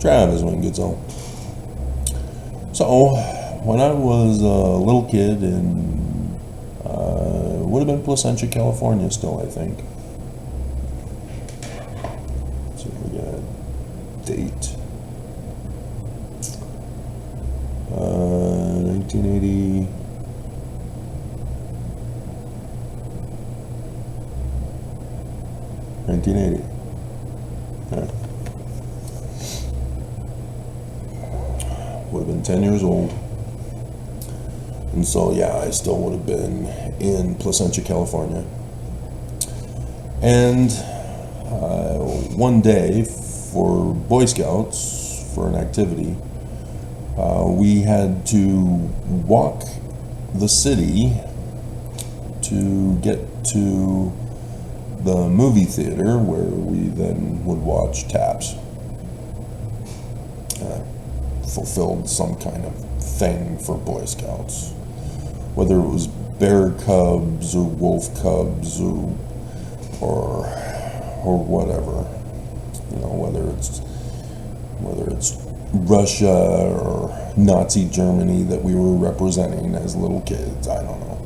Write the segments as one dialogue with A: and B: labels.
A: Travis when he gets home. So, when I was a little kid in, would have been Placentia, California still, I think. Let's see if we got a date. 1980. Yeah. Would have been 10 years old. And so, yeah, I still would have been in Placentia, California. And one day, for Boy Scouts, for an activity, we had to walk the city to get to the movie theater where we then would watch Taps. Fulfilled some kind of thing for Boy Scouts, whether it was bear cubs or wolf cubs or whatever, you know, whether it's Russia or Nazi Germany that we were representing as little kids. I don't know.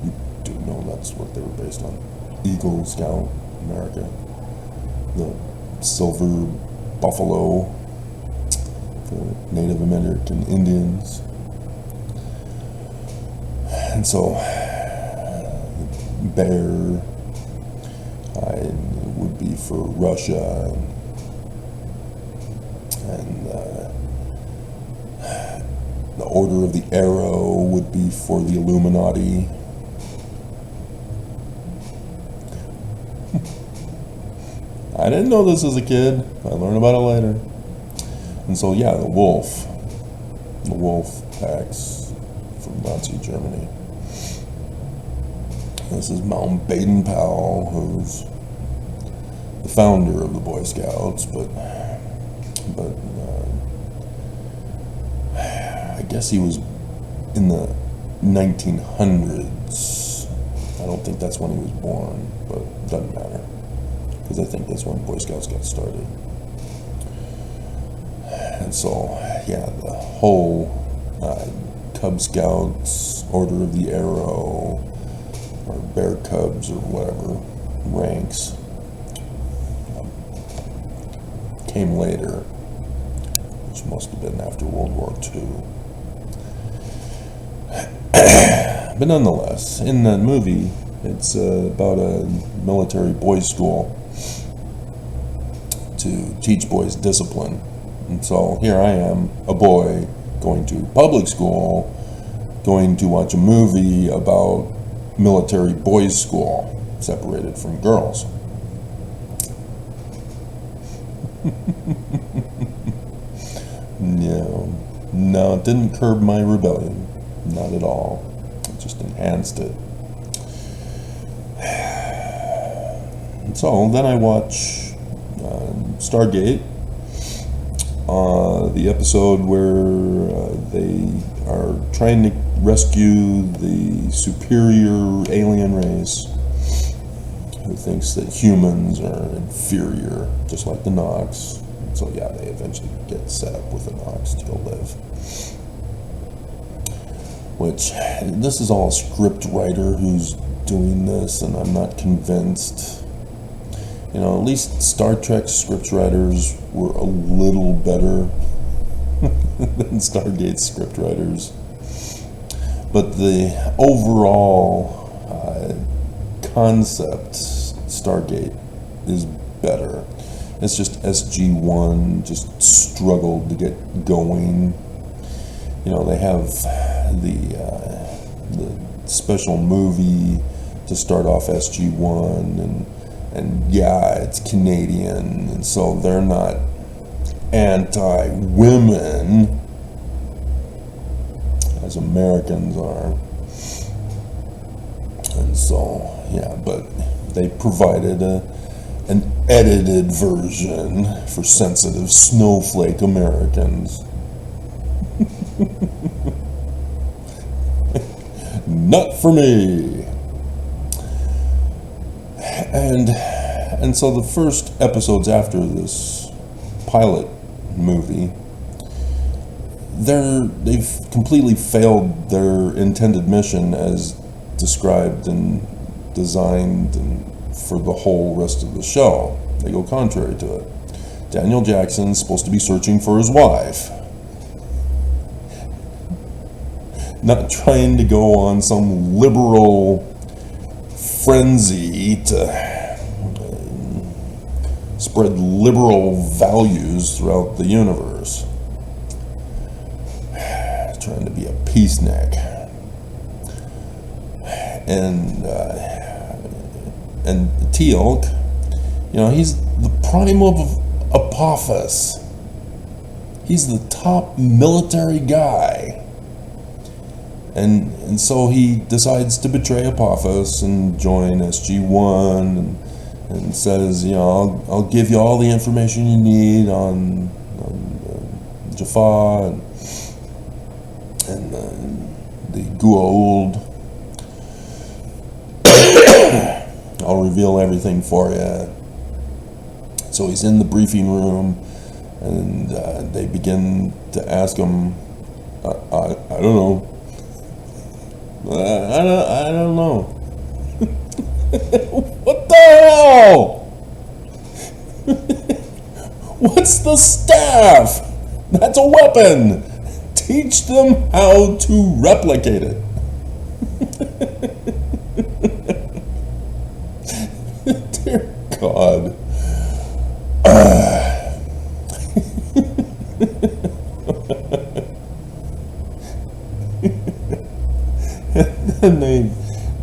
A: You do know that's what they were based on. Eagle Scout America, the silver buffalo, the Native American Indians. And so, bear would be for Russia, and the Order of the Arrow would be for the Illuminati. I didn't know this as a kid. I learned about it later. And so, yeah, the wolf packs from Nazi Germany. This is Mount Baden-Powell, who's the founder of the Boy Scouts, but I guess he was in the 1900s. I don't think that's when he was born, but it doesn't matter, because I think that's when Boy Scouts got started. And so, yeah, the whole Cub Scouts, Order of the Arrow, or Bear Cubs, or whatever ranks came later, which must have been after World War II. But nonetheless, in that movie, it's about a military boys' school to teach boys discipline. And so here I am, a boy, going to public school, going to watch a movie about military boys' school, separated from girls. No, it didn't curb my rebellion. Not at all. It just enhanced it. And so then I watch Stargate, the episode where they are trying to rescue the superior alien race who thinks that humans are inferior, just like the Nox. So yeah, they eventually get set up with the Nox to go live. Which, this is all a script writer who's doing this, and I'm not convinced. You know, at least Star Trek script writers were a little better than Stargate script writers. But the overall concept, Stargate, is better. It's just SG-1 just struggled to get going. You know, they have the special movie to start off SG-1, and yeah, it's Canadian, and so they're not anti-women as Americans are. And so, yeah, but they provided an edited version for sensitive snowflake Americans. Not for me. And so the first episodes after this pilot movie, they've completely failed their intended mission as described and designed and for the whole rest of the show. They go contrary to it. Daniel Jackson's supposed to be searching for his wife, not trying to go on some liberal frenzy to spread liberal values throughout the universe. Trying to be a peacenik. And Teal'c, he's the prime of Apophis. He's the top military guy. And so he decides to betray Apophis and join SG-1 and says, I'll give you all the information you need on Jaffa and the Goa'uld. I'll reveal everything for you. So he's in the briefing room, and they begin to ask him, I don't know. I don't know. What the hell? What's the staff? That's a weapon. Teach them how to replicate it. Dear God. And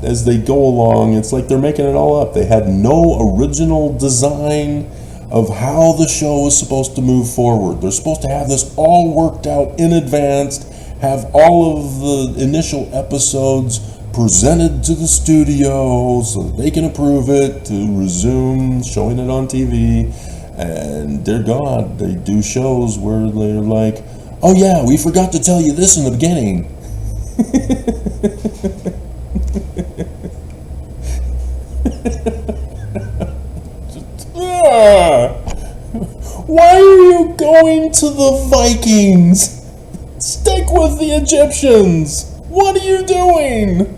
A: as they go along, it's like they're making it all up. They had no original design of how the show is supposed to move forward. They're supposed to have this all worked out in advance, have all of the initial episodes presented to the studio so that they can approve it to resume showing it on TV. And dear God, they do shows where they're like, oh yeah, we forgot to tell you this in the beginning. Why are you going to the Vikings? Stick with the Egyptians. What are you doing?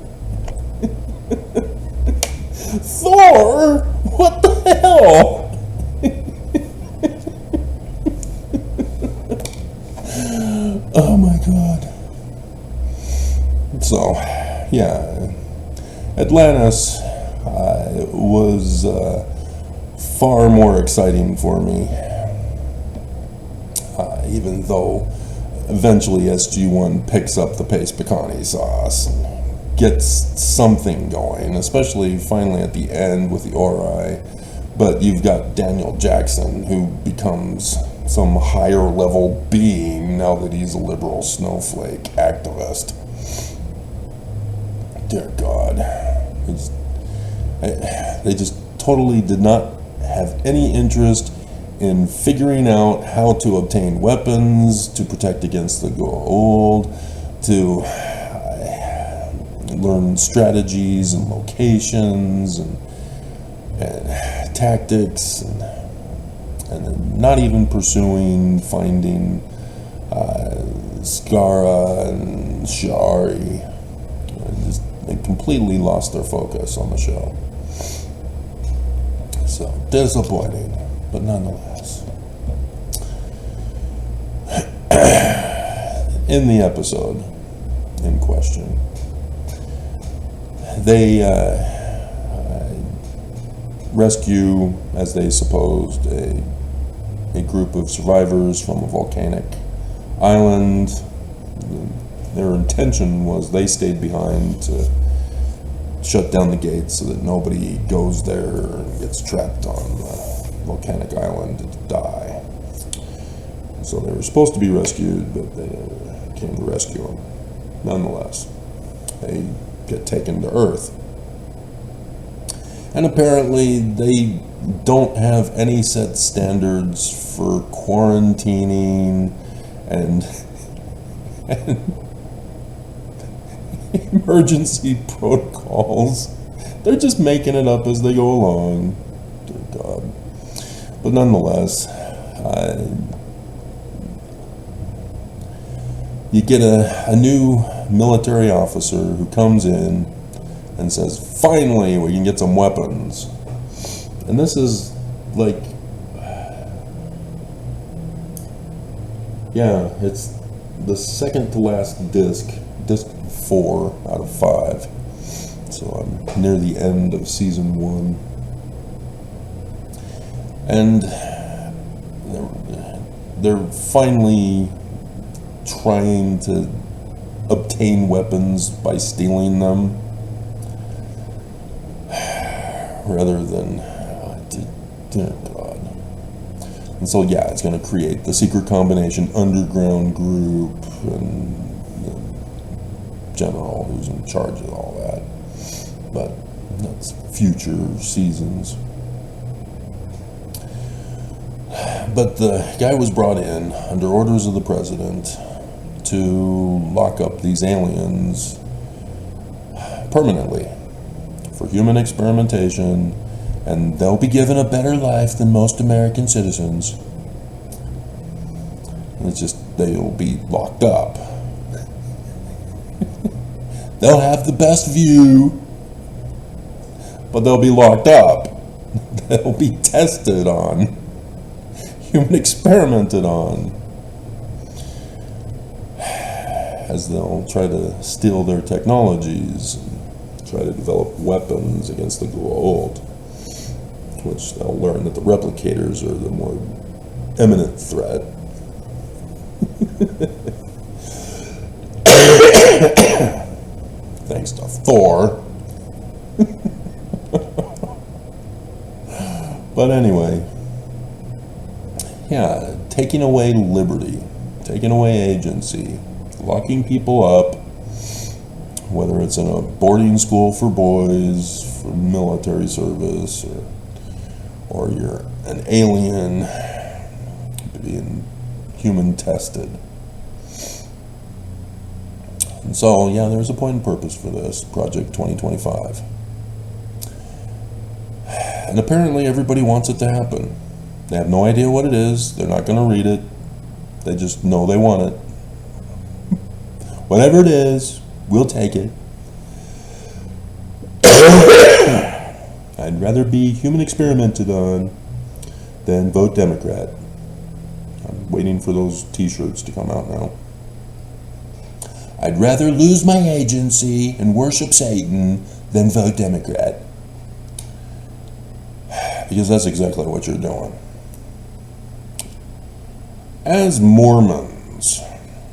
A: Thor? What the hell? Oh my God. So, yeah, Atlantis was far more exciting for me, even though eventually SG-1 picks up the pace pecani sauce and gets something going, especially finally at the end with the Ori. But you've got Daniel Jackson, who becomes some higher level being now that he's a liberal snowflake activist. Dear God. They just totally did not have any interest in figuring out how to obtain weapons to protect against the Goa'uld, to learn strategies and locations and tactics, and not even pursuing finding Skara and Shari. They completely lost their focus on the show. So, disappointing, but nonetheless. In the episode in question, they rescue, as they supposed, a group of survivors from a volcanic island. Their intention was they stayed behind to shut down the gates so that nobody goes there and gets trapped on the volcanic island to die. So they were supposed to be rescued, but they never came to rescue them. Nonetheless, they get taken to Earth. And apparently they don't have any set standards for quarantining and emergency protocols. They're just making it up as they go along. Dear God. But nonetheless, you get a new military officer who comes in and says, finally, we can get some weapons. And this is like, yeah, it's the second to last disc 4 out of 5. So I'm near the end of season 1. And they're finally trying to obtain weapons by stealing them, rather than God. And so yeah, it's going to create the secret combination underground group and the general who's in charge of all that. But that's future seasons. But the guy was brought in under orders of the president to lock up these aliens permanently for human experimentation, and they'll be given a better life than most American citizens. And it's just, they'll be locked up. They'll have the best view, but they'll be locked up. They'll be tested on, human experimented on, as they'll try to steal their technologies and try to develop weapons against the old, which they'll learn that the replicators are the more imminent threat. Thanks to Thor. But anyway, yeah, taking away liberty, taking away agency, locking people up, whether it's in a boarding school for boys, for military service, or you're an alien being human tested. And so, yeah, there's a point and purpose for this, Project 2025. And apparently everybody wants it to happen. They have no idea what it is. They're not going to read it. They just know they want it. Whatever it is, we'll take it. I'd rather be human experimented on than vote Democrat. I'm waiting for those t-shirts to come out now. I'd rather lose my agency and worship Satan than vote Democrat. Because that's exactly what you're doing. As Mormons,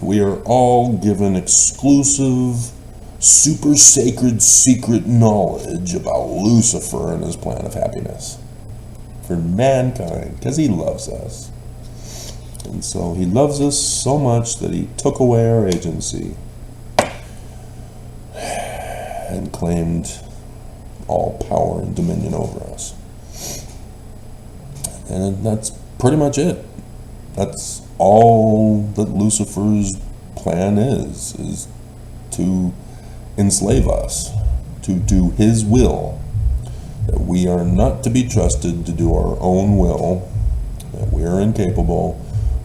A: we are all given exclusive, super sacred, secret knowledge about Lucifer and his plan of happiness for mankind, because he loves us. And so he loves us so much that he took away our agency and claimed all power and dominion over us. And that's pretty much it. That's all that Lucifer's plan is to enslave us, to do his will, that we are not to be trusted to do our own will, that we are incapable,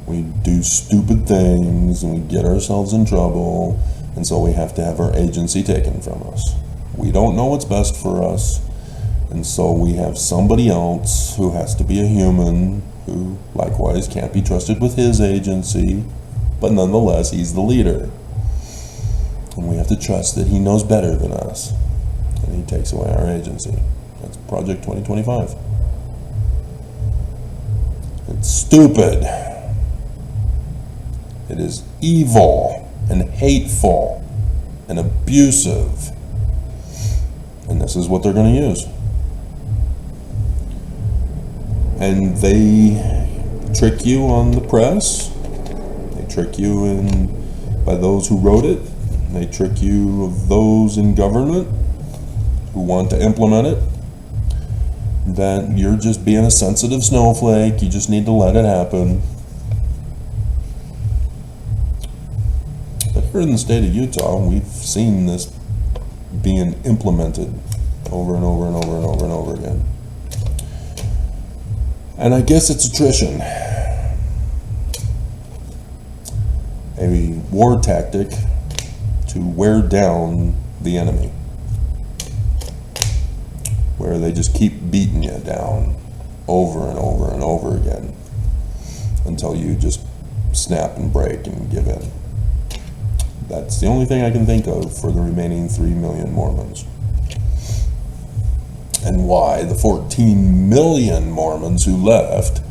A: we do stupid things, and we get ourselves in trouble, and so we have to have our agency taken from us. We don't know what's best for us, and so we have somebody else who has to be a human, who likewise can't be trusted with his agency, but nonetheless he's the leader. And we have to trust that he knows better than us, and he takes away our agency. That's Project 2025. It's stupid. It is evil and hateful and abusive. And this is what they're going to use. And they trick you on the press. They trick you by those who wrote it. They trick you of those in government who want to implement it. That you're just being a sensitive snowflake. You just need to let it happen. But here in the state of Utah, we've seen this being implemented over and over and over and over and over again. And I guess it's attrition. a war tactic to wear down the enemy, where they just keep beating you down over and over and over again until you just snap and break and give in. That's the only thing I can think of for the remaining 3 million Mormons. And why the 14 million Mormons who left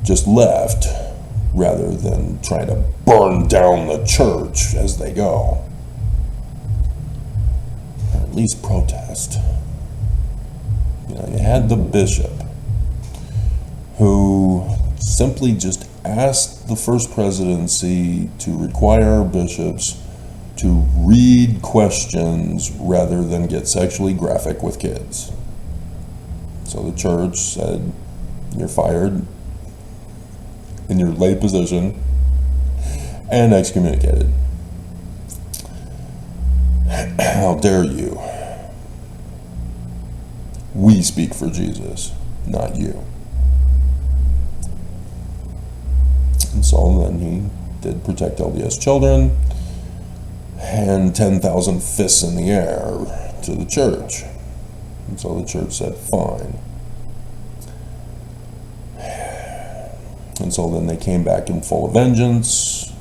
A: just left rather than try to burn down the church as they go. Or at least protest. You know, you had the bishop who simply just asked the first presidency to require bishops to read questions rather than get sexually graphic with kids. So the church said, "You're fired in your lay position," and excommunicated. How dare you? We speak for Jesus, not you. And so then he did protect LDS children, and 10,000 fists in the air to the church. And so the church said, fine. And so then they came back in full of vengeance,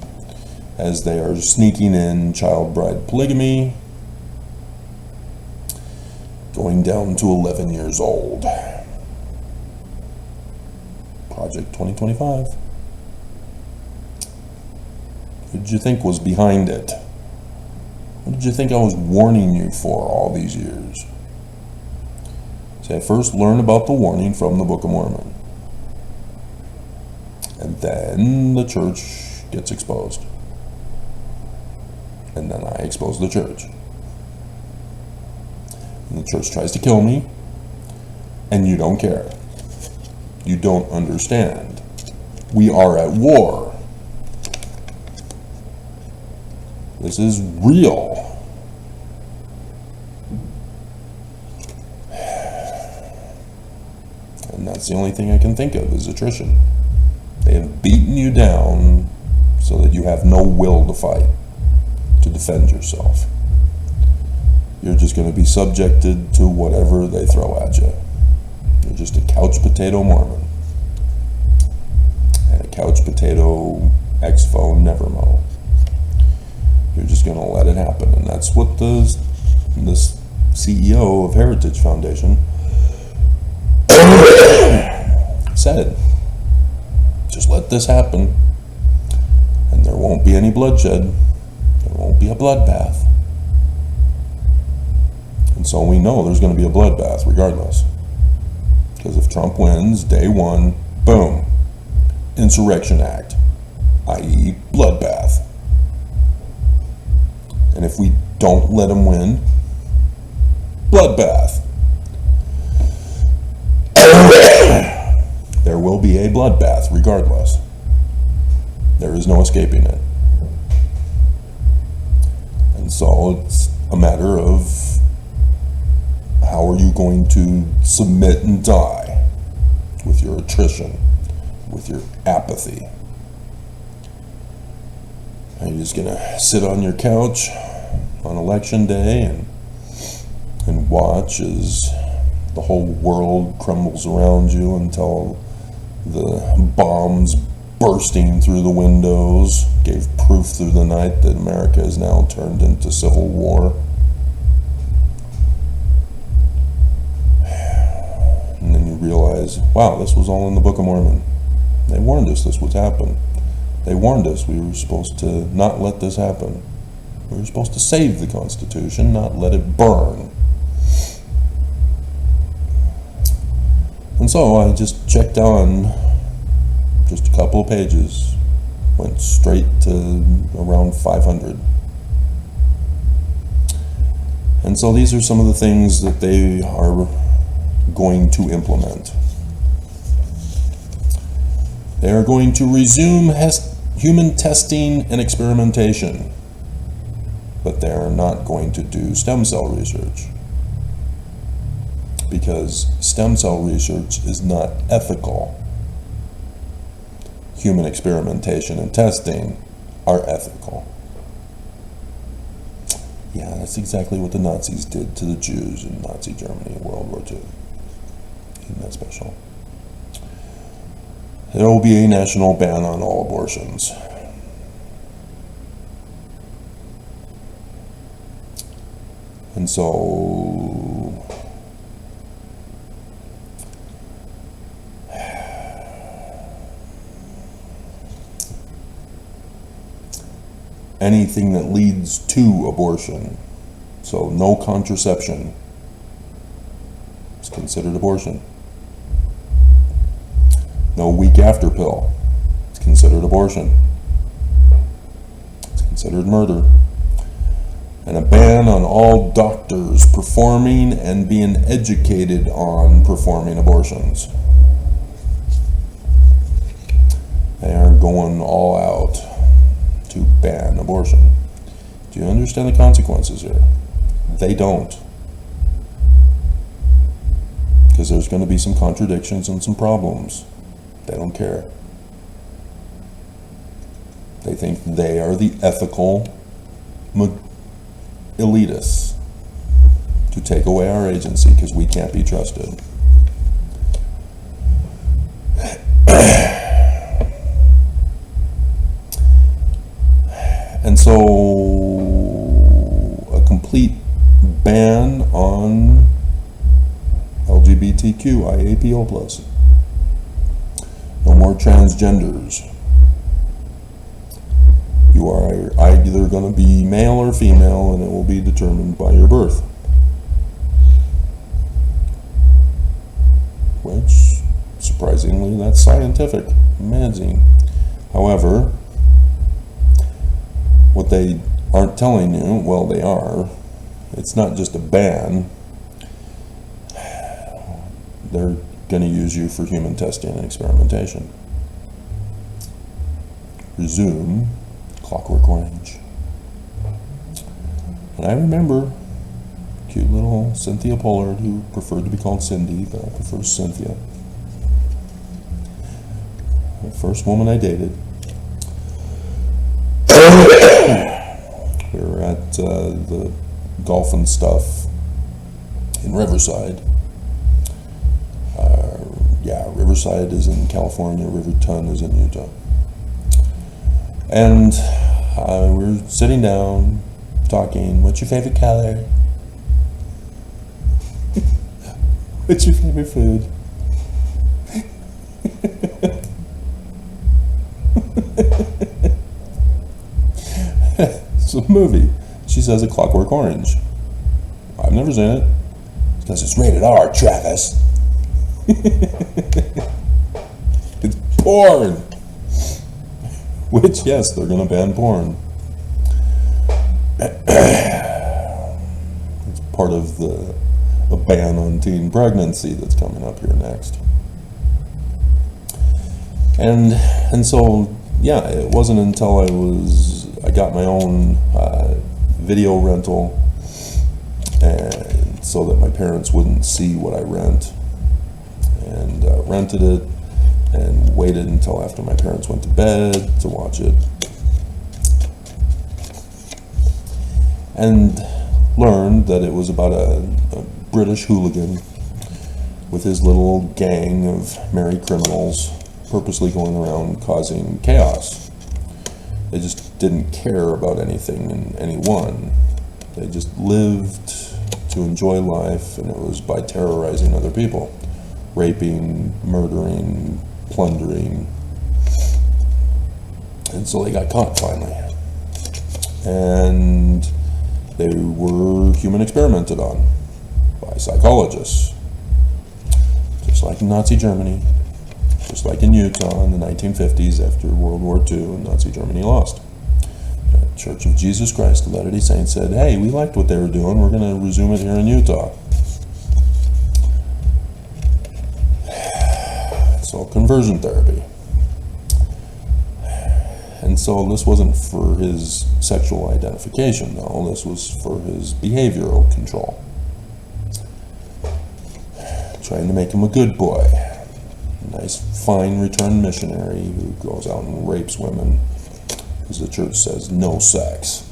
A: as they are sneaking in child bride polygamy, going down to 11 years old. Project 2025. What did you think was behind it? What did you think I was warning you for all these years? Say, first learn about the warning from the Book of Mormon. And then the church gets exposed. And then I expose the church. And the church tries to kill me, and you don't care. You don't understand. We are at war. This is real. And that's the only thing I can think of is attrition. They have beaten you down so that you have no will to fight, to defend yourself. You're just going to be subjected to whatever they throw at you. You're just a couch potato Mormon. And a couch potato expo nevermo. You're just going to let it happen. And that's what this CEO of Heritage Foundation said. Just let this happen, and there won't be any bloodshed. There won't be a bloodbath. And so we know there's going to be a bloodbath regardless. Because if Trump wins, day one, boom, Insurrection Act, i.e. bloodbath. And if we don't let him win, bloodbath. There will be a bloodbath regardless. There is no escaping it. And so it's a matter of how are you going to submit and die with your attrition, with your apathy. Are you just going to sit on your couch on election day and watch as the whole world crumbles around you until the bombs bursting through the windows gave proof through the night that America is now turned into civil war? And then you realize, wow, this was all in the Book of Mormon. They warned us this would happen. They warned us we were supposed to not let this happen. We were supposed to save the Constitution, not let it burn. And so I just checked on just a couple of pages, went straight to around 500. And so these are some of the things that they are going to implement. They are going to resume human testing and experimentation, but they are not going to do stem cell research, because stem cell research is not ethical. Human experimentation and testing are ethical. Yeah, that's exactly what the Nazis did to the Jews in Nazi Germany in World War II. Isn't that special? There will be a national ban on all abortions. And so, anything that leads to abortion, so no contraception, is considered abortion. No week after pill, it's considered abortion. It's considered murder. And a ban on all doctors performing and being educated on performing abortions. They are going all out to ban abortion. Do you understand the consequences here? They don't. Because there's going to be some contradictions and some problems. They don't care. They think they are the ethical elitists to take away our agency because we can't be trusted. And so a complete ban on LGBTQ, IAPO+. No more transgenders. You are either going to be male or female, and it will be determined by your birth. Which, surprisingly, that's scientific. Amazing. However, what they aren't telling you, well, they are, it's not just a ban. They're going to use you for human testing and experimentation. Resume Clockwork Orange. And I remember cute little Cynthia Pollard, who preferred to be called Cindy, but I prefer Cynthia. The first woman I dated. We were at the golf and stuff in Riverside. Riverside is in California, Riverton is in Utah. And we were sitting down, talking, what's your favorite color? What's your favorite food? It's a movie. She says A Clockwork Orange. I've never seen it. Because it's rated R, Travis. It's porn. Which, yes, they're going to ban porn. It's part of a ban on teen pregnancy that's coming up here next. And so, yeah, it wasn't until I got my own video rental, and so that my parents wouldn't see what I rent, and rented it and waited until after my parents went to bed to watch it, and learned that it was about a British hooligan with his little gang of merry criminals purposely going around causing chaos. They just didn't care about anything and anyone. They just lived to enjoy life, and it was by terrorizing other people, raping, murdering, plundering. And so they got caught finally. And they were human experimented on by psychologists. Just like in Nazi Germany, just like in Utah in the 1950s after World War II and Nazi Germany lost. The Church of Jesus Christ of Latter-day Saints said, hey, we liked what they were doing, we're going to resume it here in Utah. So conversion therapy. And so this wasn't for his sexual identification, though. This was for his behavioral control. Trying to make him a good boy. A nice, fine returned missionary who goes out and rapes women because the church says no sex.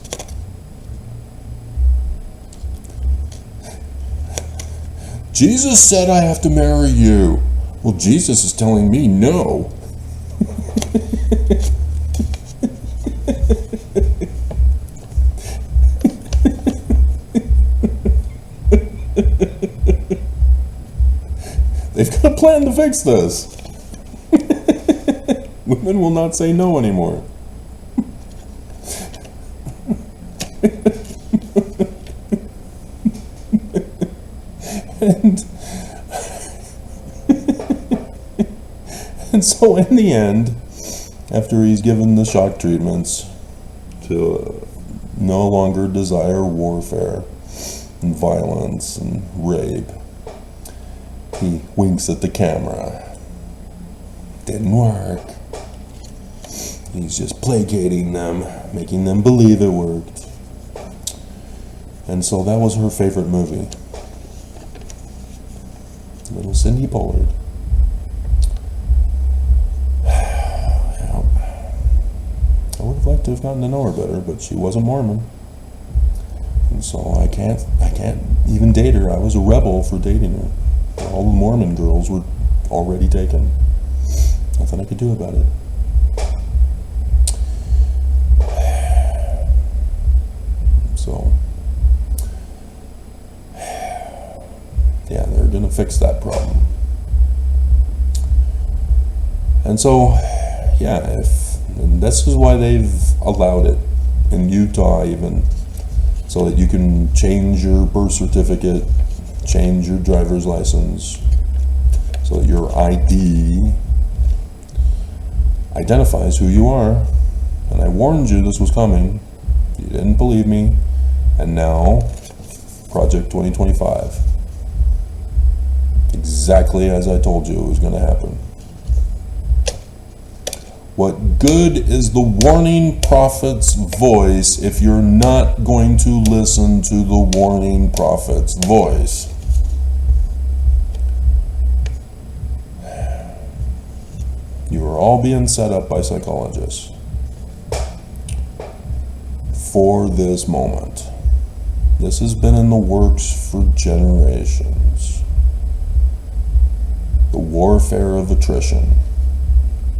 A: Jesus said I have to marry you. Well, Jesus is telling me no. They've got a plan to fix this. Women will not say no anymore. And so in the end, after he's given the shock treatments to no longer desire warfare and violence and rape, he winks at the camera. Didn't work. He's just placating them, making them believe it worked. And so that was her favorite movie. Little Cindy Pollard. I would have liked to have gotten to know her better, but she was a Mormon. And so I can't even date her. I was a rebel for dating her. All the Mormon girls were already taken. Nothing I could do about it. So, yeah, they're going to fix that problem. And so, yeah, and this is why they've allowed it in Utah even, so that you can change your birth certificate, change your driver's license, so that your ID identifies who you are. And I warned you this was coming. You didn't believe me. And now, Project 2025. Exactly as I told you it was going to happen. What good is the warning prophet's voice if you're not going to listen to the warning prophet's voice? You are all being set up by psychologists for this moment. This has been in the works for generations. The warfare of attrition.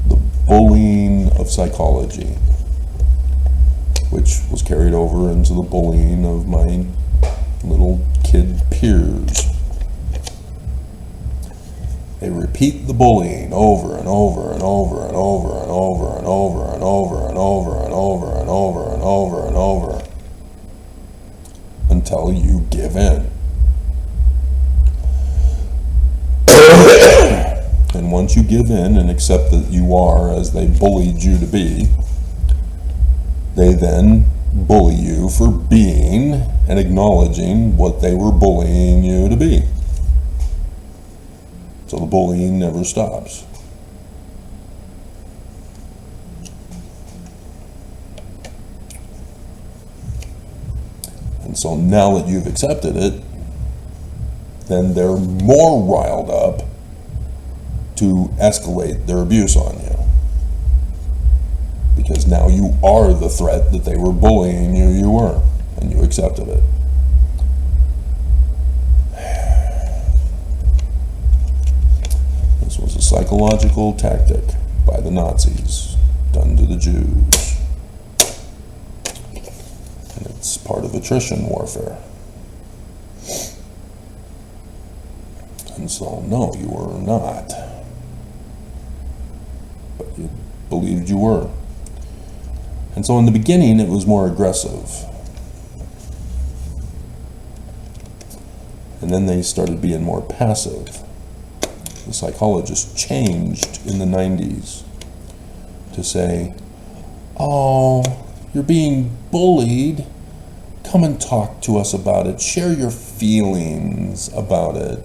A: The bullying of psychology, which was carried over into the bullying of my little kid peers. They repeat the bullying over and over and over and over and over and over and over and over and over and over and over and over until you give in. And once you give in and accept that you are as they bullied you to be, they then bully you for being and acknowledging what they were bullying you to be. So the bullying never stops. And so now that you've accepted it, then they're more riled up to escalate their abuse on you. Because now you are the threat that they were bullying you were, and you accepted it. This was a psychological tactic by the Nazis done to the Jews. And it's part of attrition warfare. And so, no, you were not. But you believed you were. And so in the beginning, it was more aggressive. And then they started being more passive. The psychologists changed in the 90s to say, oh, you're being bullied. Come and talk to us about it. Share your feelings about it.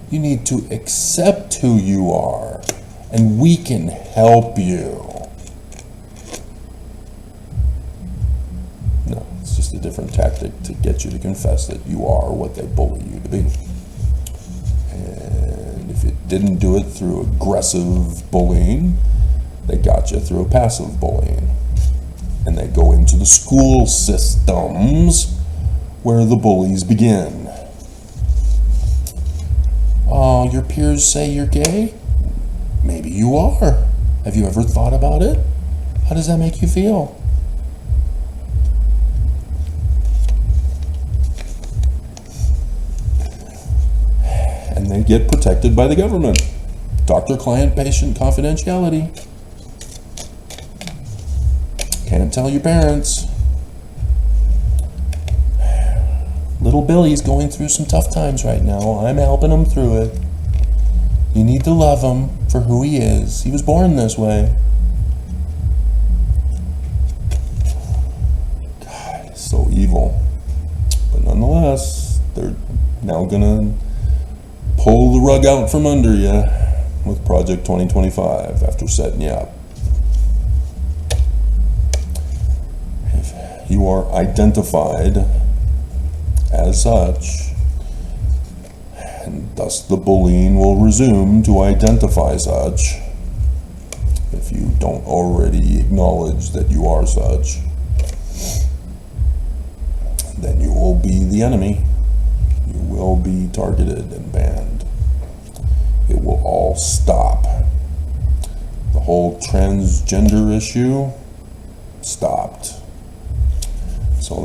A: You need to accept who you are, and we can help you. No, it's just a different tactic to get you to confess that you are what they bully you to be. And if it didn't do it through aggressive bullying, they got you through passive bullying. the school systems where the bullies begin. Oh, your peers say you're gay? Maybe you are. Have you ever thought about it? How does that make you feel? And they get protected by the government. Doctor-client-patient confidentiality. Can't tell your parents. Little Billy's going through some tough times right now. I'm helping him through it. You need to love him for who he is. He was born this way. God, it's so evil. But nonetheless, they're now gonna pull the rug out from under you with Project 2025 after setting you up. If you are identified as such, and thus the bullying will resume to identify such, if you don't already acknowledge that you are such, then you will be the enemy. You will be targeted and banned. It will all stop. The whole transgender issue stopped. So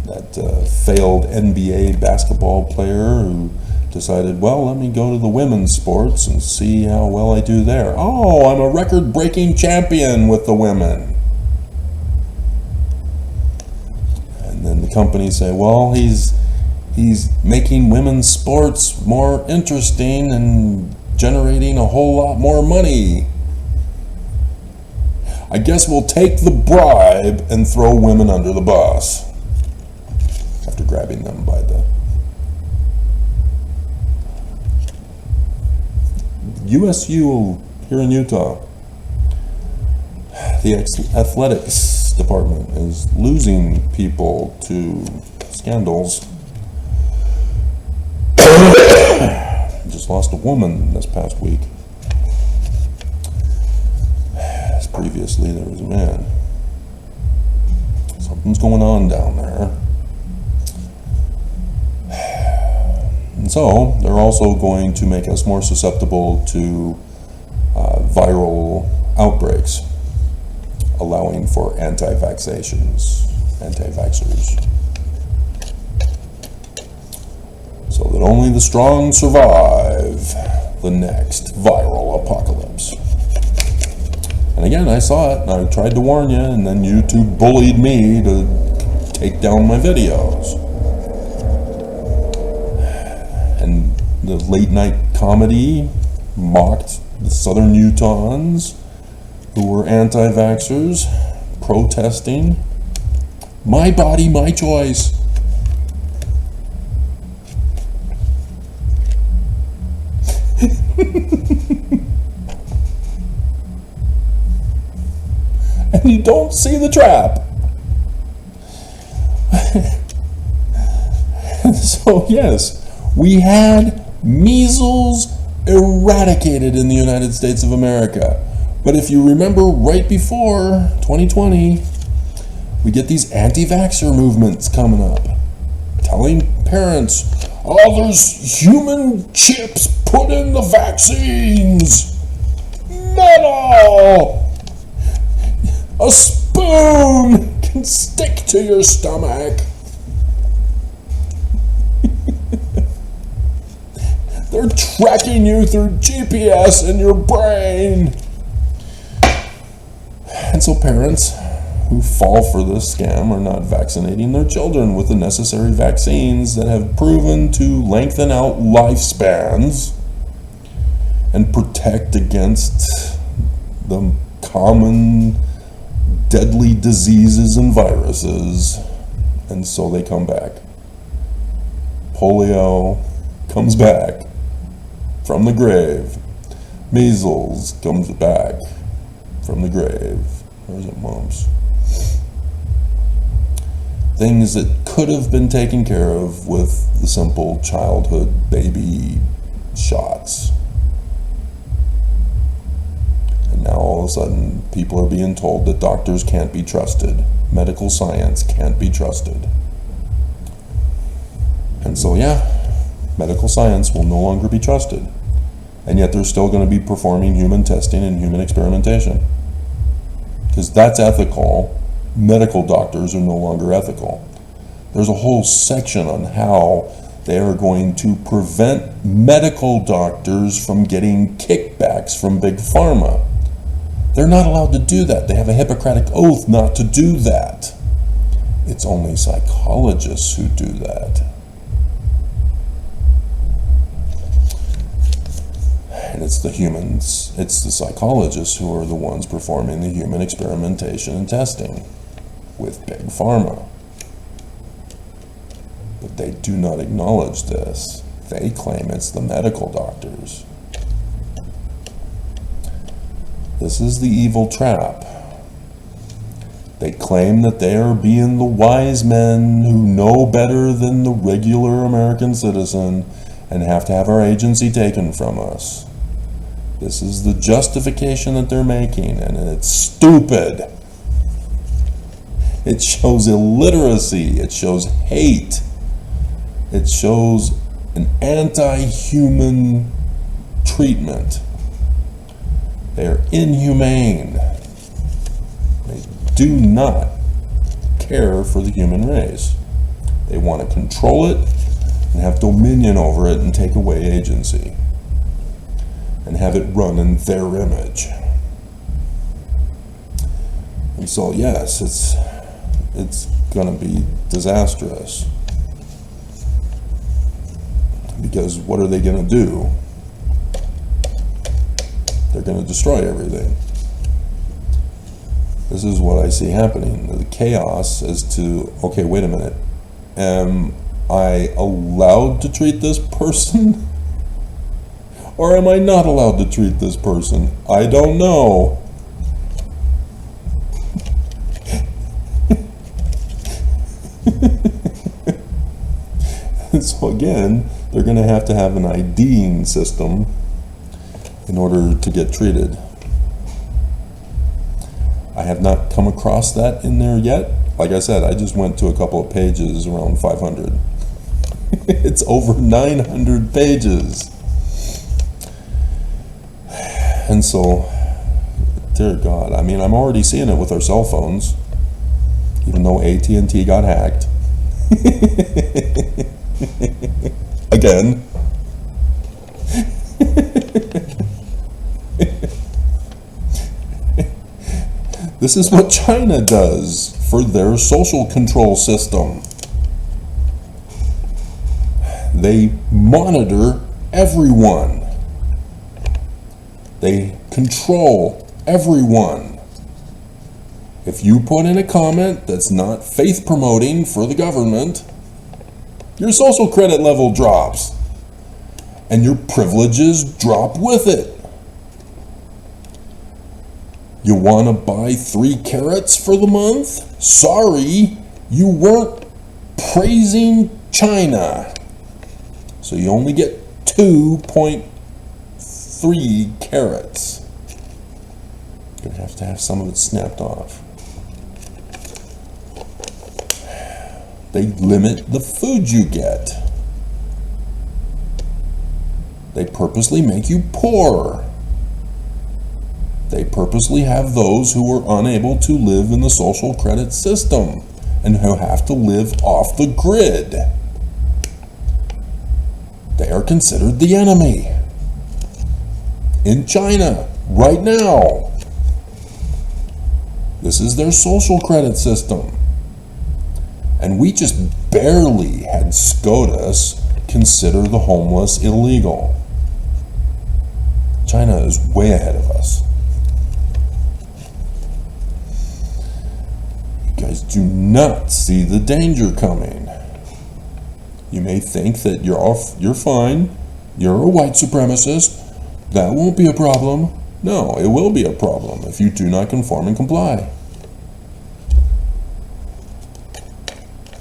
A: that failed NBA basketball player who decided, well, let me go to the women's sports and see how well I do there. Oh, I'm a record-breaking champion with the women. And then the companies say, well, he's making women's sports more interesting and generating a whole lot more money. I guess we'll take the bribe and throw women under the bus after grabbing them by the USU here in Utah. The athletics department is losing people to scandals. Just lost a woman this past week. As previously there was a man. Something's going on down there. And so they're also going to make us more susceptible to viral outbreaks, allowing for anti-vaxxers, so that only the strong survive the next viral apocalypse. And again, I saw it, and I tried to warn you, and then YouTube bullied me to take down my videos. And the late night comedy mocked the Southern Utahns who were anti-vaxxers protesting, my body, my choice. And you don't see the trap. So yes, we had measles eradicated in the United States of America. But if you remember, right before 2020, we get these anti-vaxxer movements coming up, telling parents, oh, there's human chips put in the vaccines. Metal! A spoon can stick to your stomach. They're tracking you through GPS in your brain. And so parents who fall for this scam are not vaccinating their children with the necessary vaccines that have proven to lengthen out lifespans and protect against the common deadly diseases and viruses. And so they come back. Polio comes back from the grave. Measles comes back from the grave. Where's it, mumps? Things that could have been taken care of with the simple childhood baby shots. And Now all of a sudden, people are being told that doctors can't be trusted. Medical science can't be trusted. And so yeah, medical science will no longer be trusted. And yet they're still going to be performing human testing and human experimentation. Because that's ethical. Medical doctors are no longer ethical. There's a whole section on how they are going to prevent medical doctors from getting kickbacks from Big Pharma. They're not allowed to do that. They have a Hippocratic oath not to do that. It's only psychologists who do that. And it's the psychologists who are the ones performing the human experimentation and testing with Big Pharma. But they do not acknowledge this. They claim it's the medical doctors. This is the evil trap. They claim that they are being the wise men who know better than the regular American citizen and have to have our agency taken from us. This is the justification that they're making, and it's stupid. It shows illiteracy. It shows hate. It shows an anti-human treatment. They are inhumane. They do not care for the human race. They want to control it and have dominion over it and take away agency and have it run in their image. And so yes, it's going to be disastrous. Because what are they going to do? They're going to destroy everything. This is what I see happening. The chaos as to, okay, wait a minute. Am I allowed to treat this person? Or am I not allowed to treat this person? I don't know. And so again, they're going to have an IDing system in order to get treated. I have not come across that in there yet. Like I said, I just went to a couple of pages, around 500. It's over 900 pages. And so, dear God, I mean, I'm already seeing it with our cell phones, even though AT&T got hacked. Again. This is what China does for their social control system. They monitor everyone. They control everyone. If you put in a comment that's not faith promoting for the government, your social credit level drops and your privileges drop with it. You want to buy 3 carrots for the month? Sorry, you weren't praising China. So you only get 2.3 carrots. You're going to have some of it snapped off. They limit the food you get. They purposely make you poor. They purposely have those who are unable to live in the social credit system and who have to live off the grid. They are considered the enemy. In China, right now. This is their social credit system. And we just barely had SCOTUS consider the homeless illegal. China is way ahead of us. You guys do not see the danger coming. You may think that you're fine, you're a white supremacist, that won't be a problem. No, it will be a problem if you do not conform and comply.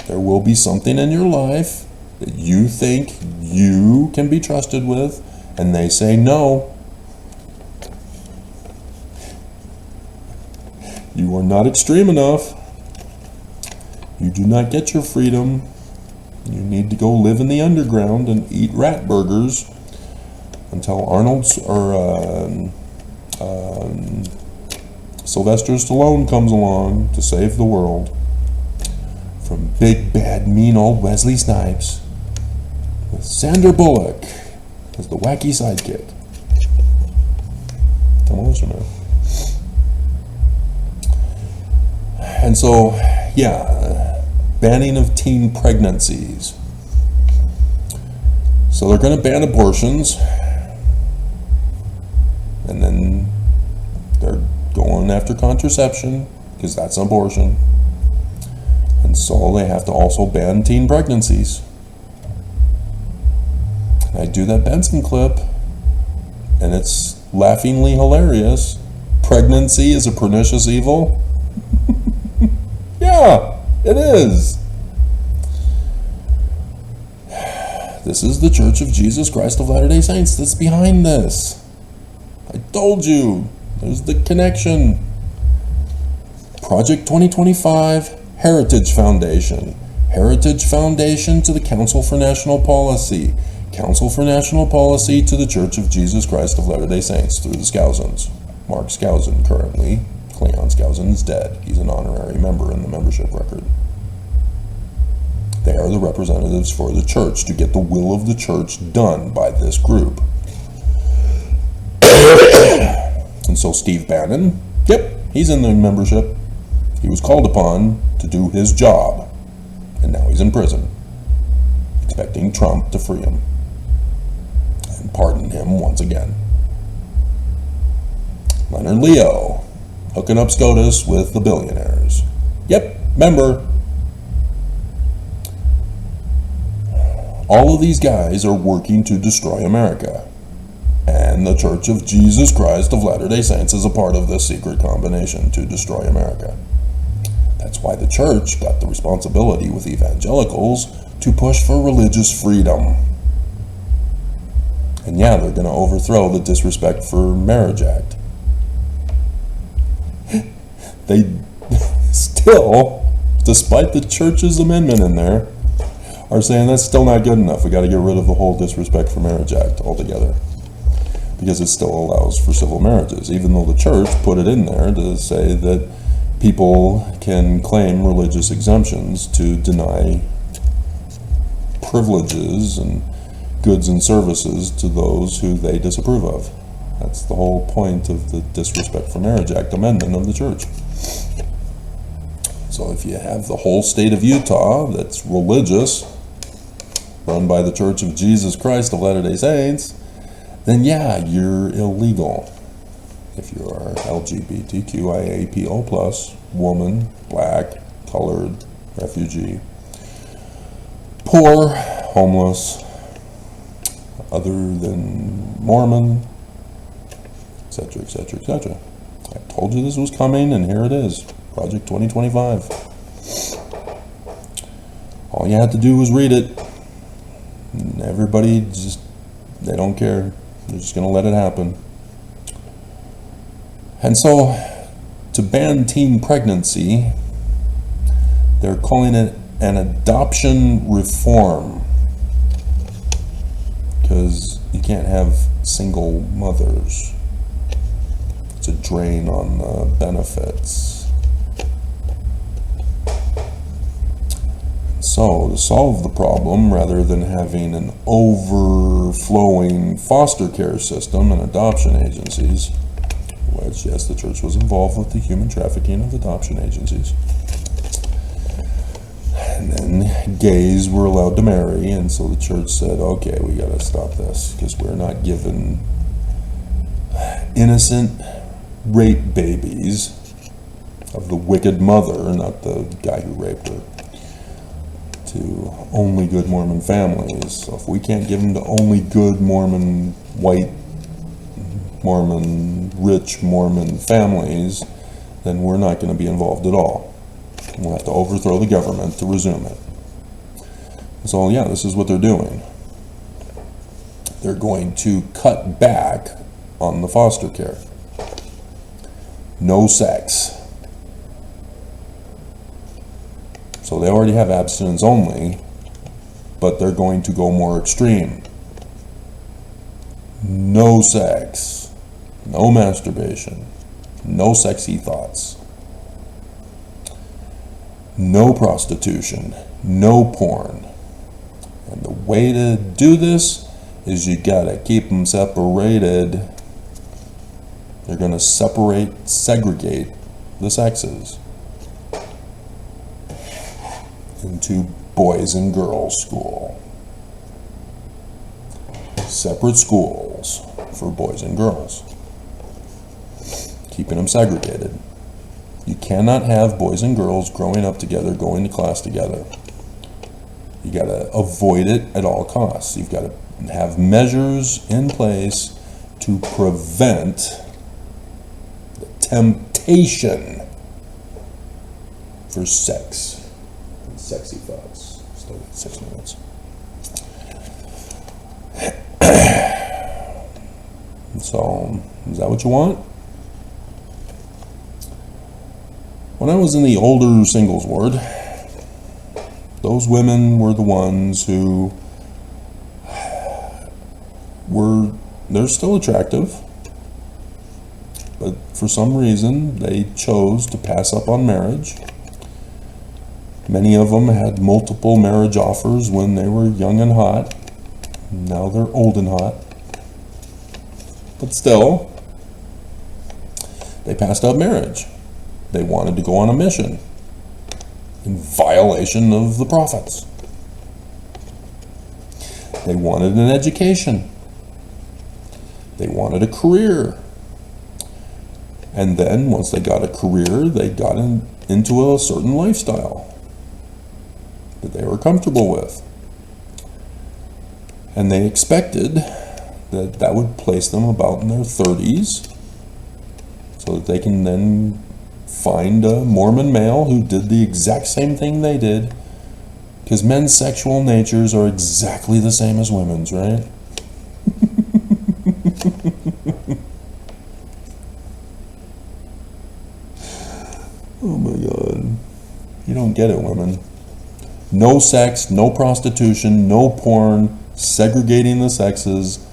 A: There will be something in your life that you think you can be trusted with, and they say no. You are not extreme enough. You do not get your freedom. You need to go live in the underground and eat rat burgers until Arnold's or Sylvester Stallone comes along to save the world from big, bad, mean old Wesley Snipes with Sandra Bullock as the wacky sidekick. Demolition Man. And so, yeah, banning of teen pregnancies. So they're going to ban abortions, and then they're going after contraception, because that's an abortion. And so they have to also ban teen pregnancies. I do that Benson clip, and it's laughingly hilarious. Pregnancy is a pernicious evil. Yeah, it is. This is the Church of Jesus Christ of Latter-day Saints that's behind this. I told you, there's the connection. Project 2025, Heritage Foundation. Heritage Foundation to the Council for National Policy. Council for National Policy to the Church of Jesus Christ of Latter-day Saints through the Scousins. Mark Skousen currently. Cleon Skousen is dead. He's an honorary member in the membership record. They are the representatives for the church to get the will of the church done by this group. And so Steve Bannon, yep, he's in the membership. He was called upon to do his job, and now he's in prison, expecting Trump to free him and pardon him once again. Leonard Leo, hooking up SCOTUS with the billionaires. Yep, member. All of these guys are working to destroy America. And the Church of Jesus Christ of Latter-day Saints is a part of this secret combination to destroy America. That's why the church got the responsibility with evangelicals to push for religious freedom. And yeah, they're going to overthrow the Disrespect for Marriage Act. They still, despite the church's amendment in there, are saying that's still not good enough. We got to get rid of the whole Disrespect for Marriage Act altogether, because it still allows for civil marriages, even though the church put it in there to say that people can claim religious exemptions to deny privileges and goods and services to those who they disapprove of. That's the whole point of the Disrespect for Marriage Act amendment of the church. So if you have the whole state of Utah that's religious, run by the Church of Jesus Christ of Latter-day Saints, then yeah, you're illegal. If you are LGBTQIAPO+, woman, black, colored, refugee, poor, homeless, other than Mormon, etc., etc., etc. I told you this was coming, and here it is. Project 2025. All you had to do was read it. And everybody just, they don't care. They're just going to let it happen. And so, to ban teen pregnancy, they're calling it an adoption reform. Because you can't have single mothers. It's a drain on the benefits. So, to solve the problem, rather than having an overflowing foster care system and adoption agencies, which, yes, the church was involved with the human trafficking of adoption agencies, and then gays were allowed to marry, and so the church said, okay, we got to stop this, because we're not giving innocent rape babies of the wicked mother, not the guy who raped her, to only good Mormon families. So if we can't give them to only good Mormon, white Mormon, rich Mormon families, then we're not going to be involved at all. We'll have to overthrow the government to resume it. So yeah, this is what they're doing. They're going to cut back on the foster care. No sex. So they already have abstinence only, but they're going to go more extreme. No sex, no masturbation, no sexy thoughts, no prostitution, no porn. And the way to do this is you gotta keep them separated. They're gonna segregate the sexes into boys and girls school. Separate schools for boys and girls. Keeping them segregated. You cannot have boys and girls growing up together, going to class together. You gotta avoid it at all costs. You've got to have measures in place to prevent the temptation for sex and sexy thoughts. Still got 6 minutes. So, is that what you want? When I was in the older singles ward, those women were the ones who they're still attractive, but for some reason they chose to pass up on marriage. Many of them had multiple marriage offers when they were young and hot. Now they're old and hot. But still, they passed up marriage. They wanted to go on a mission in violation of the prophets. They wanted an education. They wanted a career. And then once they got a career, they got into a certain lifestyle that they were comfortable with. And they expected that would place them about in their 30s so that they can then find a Mormon male who did the exact same thing they did, because men's sexual natures are exactly the same as women's, right? Oh my God. You don't get it, women. No sex, no prostitution, no porn, segregating the sexes.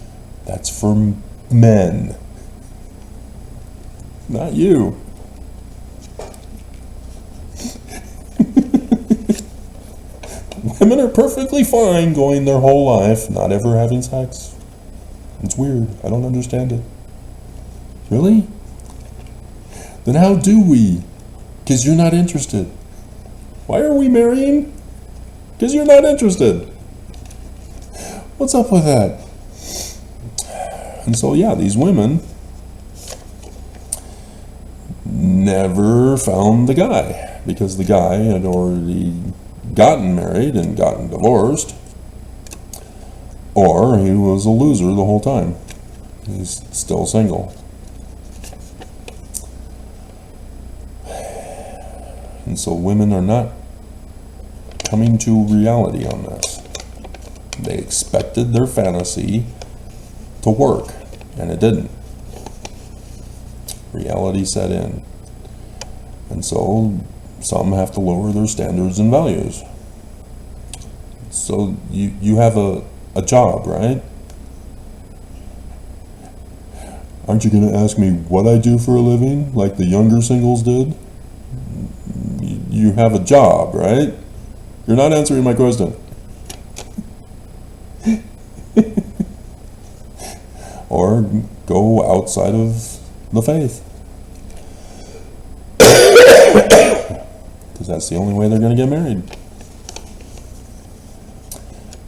A: That's for men. Not you. Women are perfectly fine going their whole life not ever having sex. It's weird. I don't understand it. Really? Then how do we? Because you're not interested. Why are we marrying? Because you're not interested. What's up with that? And so, yeah, these women never found the guy because the guy had already gotten married and gotten divorced, or he was a loser the whole time. He's still single. And so women are not coming to reality on this. They expected their fantasy to work, and it didn't. Reality set in. And so some have to lower their standards and values. So you have a job, right? Aren't you going to ask me what I do for a living, like the younger singles did? You have a job, right? You're not answering my question. Or go outside of the faith. Because that's the only way they're going to get married.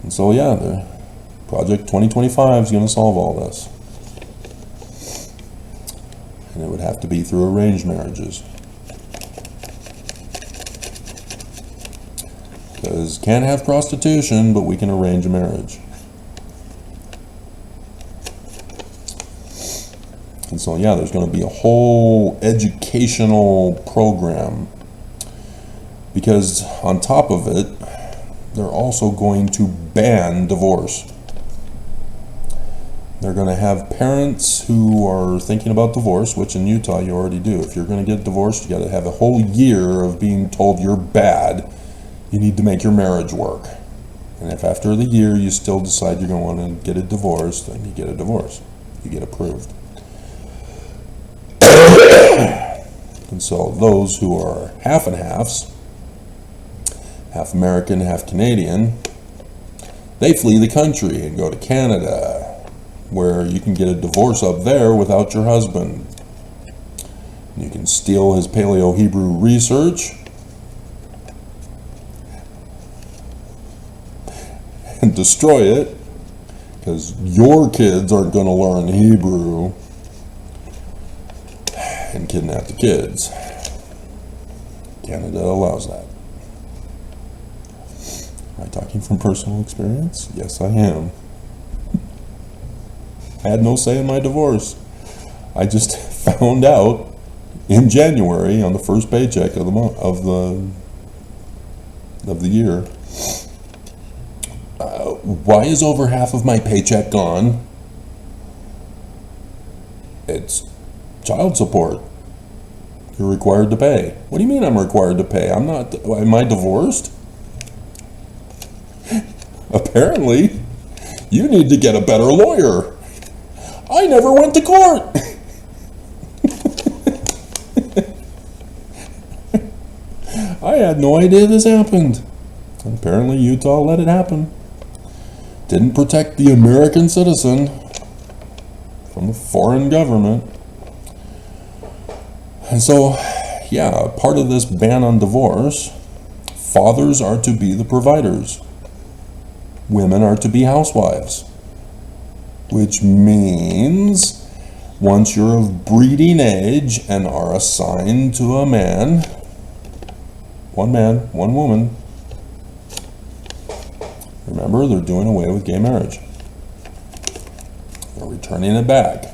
A: And so, yeah, the Project 2025 is going to solve all this. And it would have to be through arranged marriages. Because can't have prostitution, but we can arrange a marriage. And so, yeah, there's going to be a whole educational program. Because on top of it, they're also going to ban divorce. They're going to have parents who are thinking about divorce, which in Utah you already do. If you're going to get divorced, you got to have a whole year of being told you're bad you need to make your marriage work. And if after the year you still decide you're going to want to get a divorce, then you get a divorce. You get approved. And so those who are half and halves, half American, half Canadian, they flee the country and go to Canada, where you can get a divorce up there without your husband. You can steal his Paleo-Hebrew research and destroy it, because your kids aren't going to learn Hebrew, and kidnap the kids. Canada allows that. Am I talking from personal experience? Yes, I am. I had no say in my divorce. I just found out in January on the first paycheck of the month of the year. Why is over half of my paycheck gone? It's child support. You're required to pay. What do you mean I'm required to pay? I'm not. Am I divorced? Apparently, you need to get a better lawyer. I never went to court. I had no idea this happened. And apparently Utah let it happen. Didn't protect the American citizen from the foreign government. And so, yeah, part of this ban on divorce, fathers are to be the providers. Women are to be housewives. Which means once you're of breeding age and are assigned to a man, one woman, remember, they're doing away with gay marriage. They're returning it back.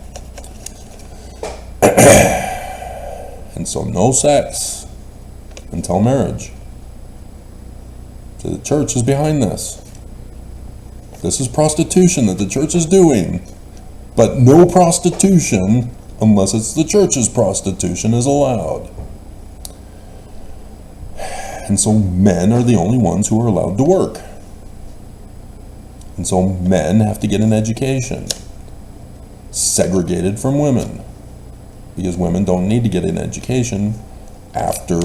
A: And so no sex until marriage. So the church is behind this. This is prostitution that the church is doing. But no prostitution, unless it's the church's prostitution, is allowed. And so men are the only ones who are allowed to work. And so men have to get an education, segregated from women, because women don't need to get an education after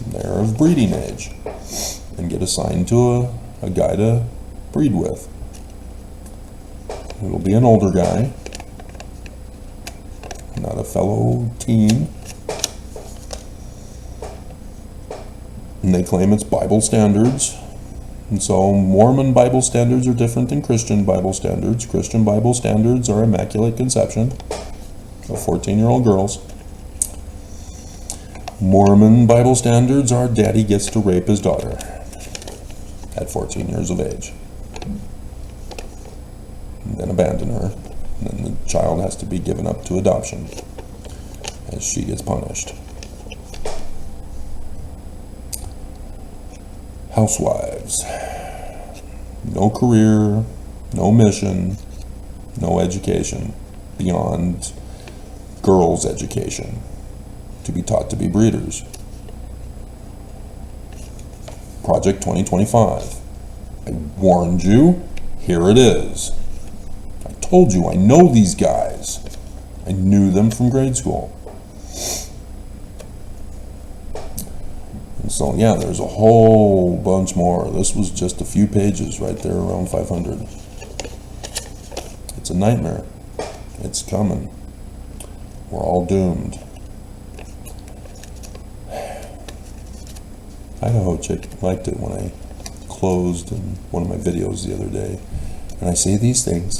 A: they're of breeding age and get assigned to a guy to breed with. It'll be an older guy, not a fellow teen. And they claim it's Bible standards. And so Mormon Bible standards are different than Christian Bible standards. Christian Bible standards are immaculate conception of 14-year-old girls. Mormon Bible standards are daddy gets to rape his daughter at 14 years of age. And then abandon her. And then the child has to be given up to adoption as she gets punished. Housewives. No career, no mission, no education beyond girls' education to be taught to be breeders. Project 2025. I warned you, here it is. I told you, I know these guys. I knew them from grade school. And so, yeah, there's a whole bunch more. This was just a few pages right there, around 500. It's a nightmare. It's coming. We're all doomed. Idaho chick liked it when I closed in one of my videos the other day. And I say these things